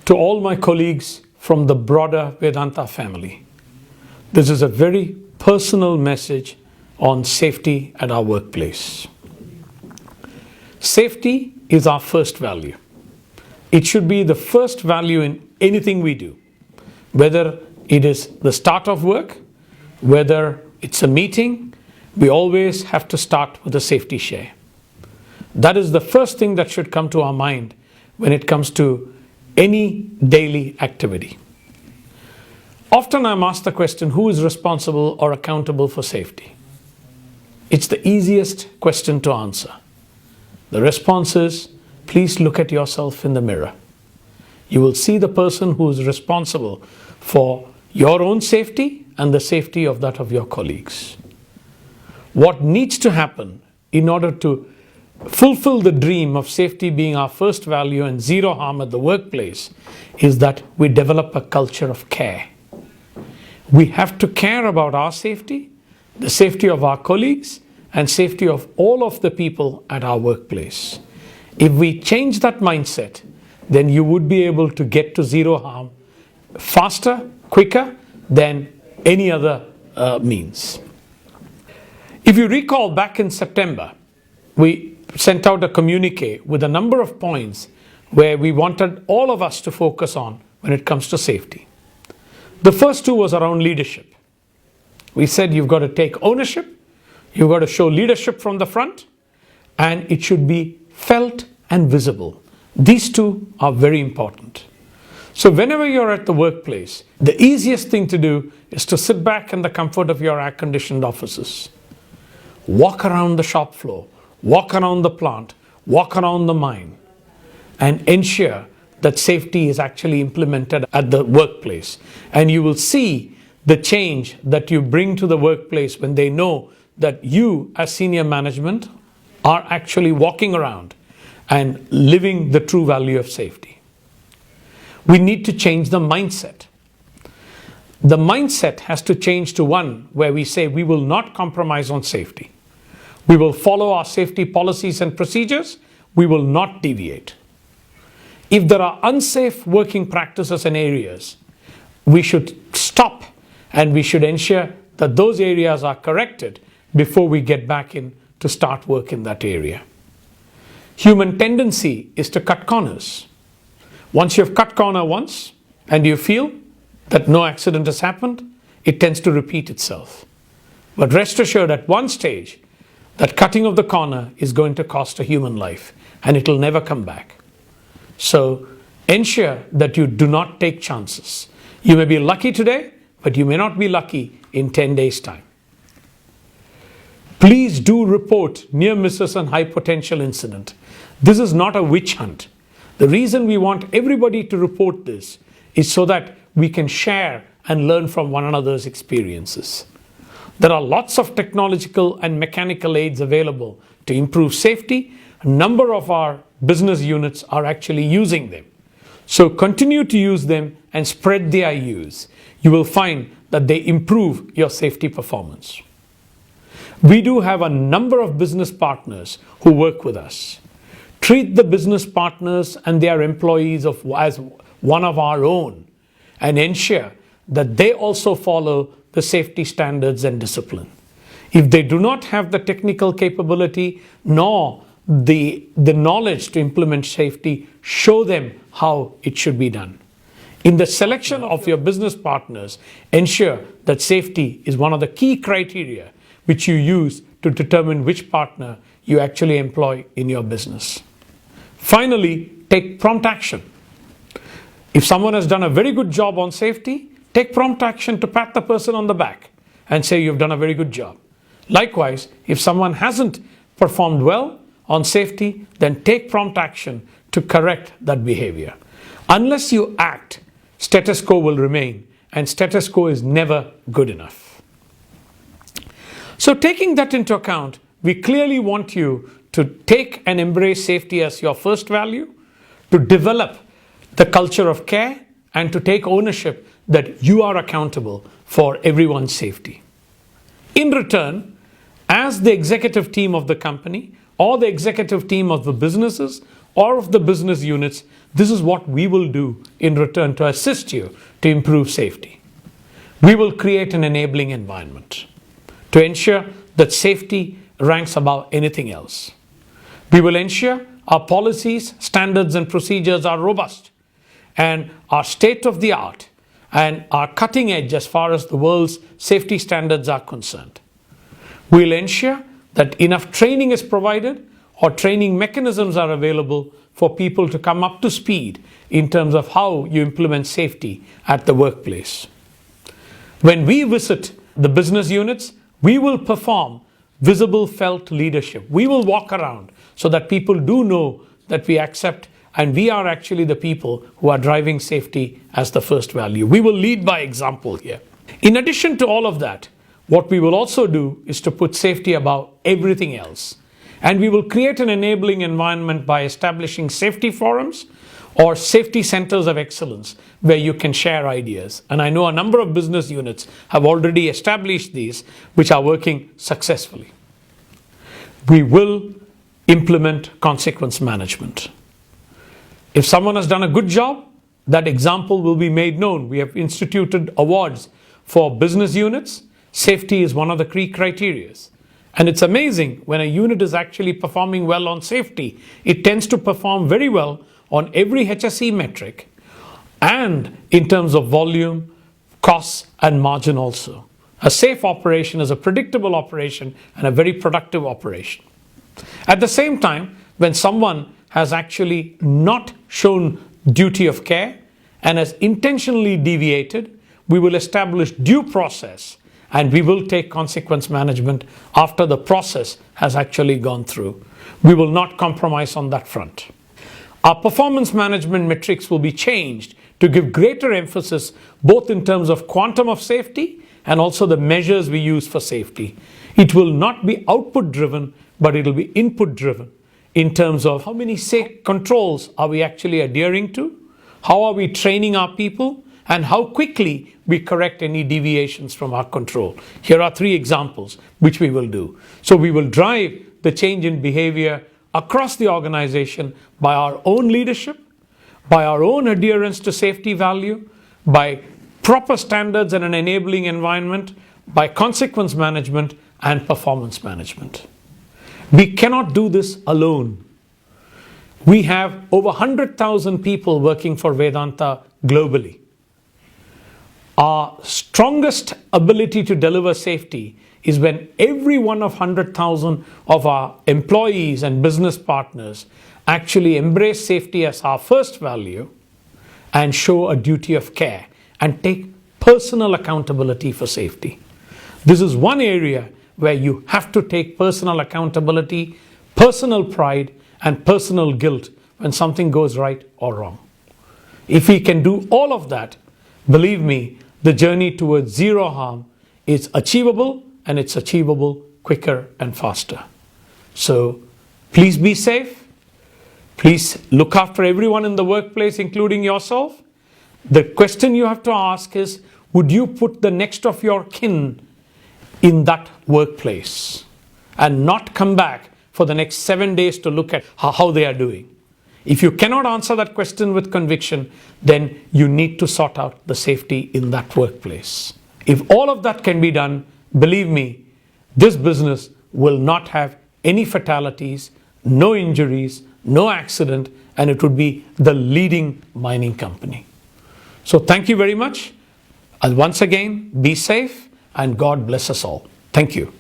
To all my colleagues from the broader Vedanta family, this is a very personal message on safety at our workplace. Safety is our first value. It should be the first value in anything we do, whether it is the start of work, whether it's a meeting. We always have to start with a safety share. That is the first thing that should come to our mind when it comes to any daily activity. Often I'm asked the question, who is responsible or accountable for safety? It's the easiest question to answer. The response is, please look at yourself in the mirror. You will see the person who is responsible for your own safety and the safety of that of your colleagues. What needs to happen in order to fulfill the dream of safety being our first value and zero harm at the workplace is that we develop a culture of care. We have to care about our safety, the safety of our colleagues, and safety of all of the people at our workplace. If we change that mindset, then you would be able to get to zero harm faster, quicker than any other means. If you recall, back in September, we sent out a communique with a number of points where we wanted all of us to focus on when it comes to safety. The first two was around leadership. We said you've got to take ownership, you've got to show leadership from the front, and it should be felt and visible. These two are very important. So whenever you're at the workplace, the easiest thing to do is to sit back in the comfort of your air-conditioned offices. Walk around the shop floor, walk around the plant, walk around the mine, and ensure that safety is actually implemented at the workplace. And you will see the change that you bring to the workplace when they know that you, as senior management, are actually walking around and living the true value of safety. We need to change the mindset. The mindset has to change to one where we say we will not compromise on safety. We will follow our safety policies and procedures. We will not deviate. If there are unsafe working practices and areas, we should stop and we should ensure that those areas are corrected before we get back in to start work in that area. Human tendency is to cut corners. Once you've cut corner once and you feel that no accident has happened, it tends to repeat itself. But rest assured, at one stage, that cutting of the corner is going to cost a human life and it will never come back. So ensure that you do not take chances. You may be lucky today, but you may not be lucky in 10 days' time. Please do report near misses and high potential incident. This is not a witch hunt. The reason we want everybody to report this is so that we can share and learn from one another's experiences. There are lots of technological and mechanical aids available to improve safety. A number of our business units are actually using them. So continue to use them and spread their use. You will find that they improve your safety performance. We do have a number of business partners who work with us. Treat the business partners and their employees as one of our own and ensure that they also follow the safety standards and discipline. If they do not have the technical capability nor the knowledge to implement safety, show them how it should be done. In the selection of your business partners, ensure that safety is one of the key criteria which you use to determine which partner you actually employ in your business. Finally, take prompt action. If someone has done a very good job on safety, take prompt action to pat the person on the back and say you've done a very good job. Likewise, if someone hasn't performed well on safety, then take prompt action to correct that behavior. Unless you act, status quo will remain, and status quo is never good enough. So taking that into account, we clearly want you to take and embrace safety as your first value, to develop the culture of care, and to take ownership that you are accountable for everyone's safety. In return, as the executive team of the company or the executive team of the businesses or of the business units, this is what we will do in return to assist you to improve safety. We will create an enabling environment to ensure that safety ranks above anything else. We will ensure our policies, standards, and procedures are robust and are state of the art and are cutting edge as far as the world's safety standards are concerned. We'll ensure that enough training is provided or training mechanisms are available for people to come up to speed in terms of how you implement safety at the workplace. When we visit the business units, we will perform visible felt leadership. We will walk around so that people do know that we accept and we are actually the people who are driving safety as the first value. We will lead by example here. In addition to all of that, what we will also do is to put safety above everything else. And we will create an enabling environment by establishing safety forums or safety centers of excellence where you can share ideas. And I know a number of business units have already established these, which are working successfully. We will implement consequence management. If someone has done a good job, that example will be made known. We have instituted awards for business units. Safety is one of the key criteria. And it's amazing when a unit is actually performing well on safety, it tends to perform very well on every HSE metric and in terms of volume, costs, and margin also. A safe operation is a predictable operation and a very productive operation. At the same time, when someone has actually not shown duty of care and has intentionally deviated, we will establish due process and we will take consequence management after the process has actually gone through. We will not compromise on that front. Our performance management metrics will be changed to give greater emphasis both in terms of quantum of safety and also the measures we use for safety. It will not be output driven, but it will be input driven in terms of how many safe controls are we actually adhering to, how are we training our people, and how quickly we correct any deviations from our control. Here are 3 examples which we will do. So we will drive the change in behavior across the organization by our own leadership, by our own adherence to safety value, by proper standards and an enabling environment, by consequence management and performance management. We cannot do this alone. We have over 100,000 people working for Vedanta globally. Our strongest ability to deliver safety is when every one of 100,000 of our employees and business partners actually embrace safety as our first value and show a duty of care and take personal accountability for safety. This is one area where you have to take personal accountability, personal pride, and personal guilt when something goes right or wrong. If we can do all of that, believe me, the journey towards zero harm is achievable, and it's achievable quicker and faster. So please be safe. Please look after everyone in the workplace, including yourself. The question you have to ask is, would you put the next of your kin in that workplace and not come back for the next 7 days to look at how they are doing? If you cannot answer that question with conviction, then you need to sort out the safety in that workplace. If all of that can be done, believe me, this business will not have any fatalities, no injuries, no accident, and it would be the leading mining company. So thank you very much. And once again, be safe and God bless us all. Thank you.